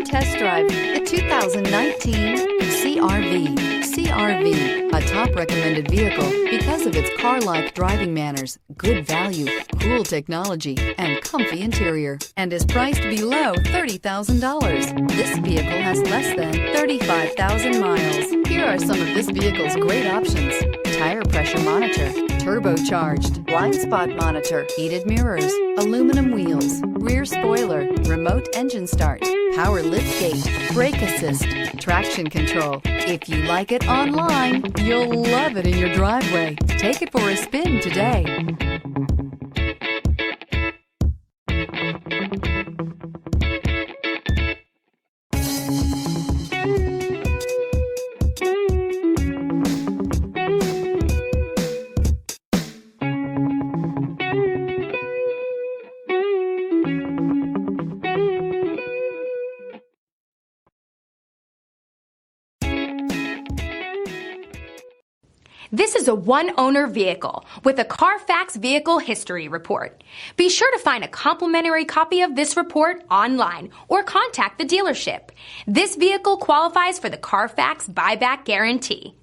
Come test drive the 2019 CR-V. CR-V, a top recommended vehicle because of its car-like driving manners, good value, cool technology, and comfy interior, and is priced below $30,000. This vehicle has less than 35,000 miles. Here are some of this vehicle's great options: tire pressure monitor, turbocharged, blind spot monitor, heated mirrors, aluminum wheels, rear spoiler, remote engine start, power liftgate, brake assist, traction control. If you like it online, you'll love it in your driveway. Take it for a spin today. This is a one-owner vehicle with a Carfax Vehicle History Report. Be sure to find a complimentary copy of this report online or contact the dealership. This vehicle qualifies for the Carfax Buyback Guarantee.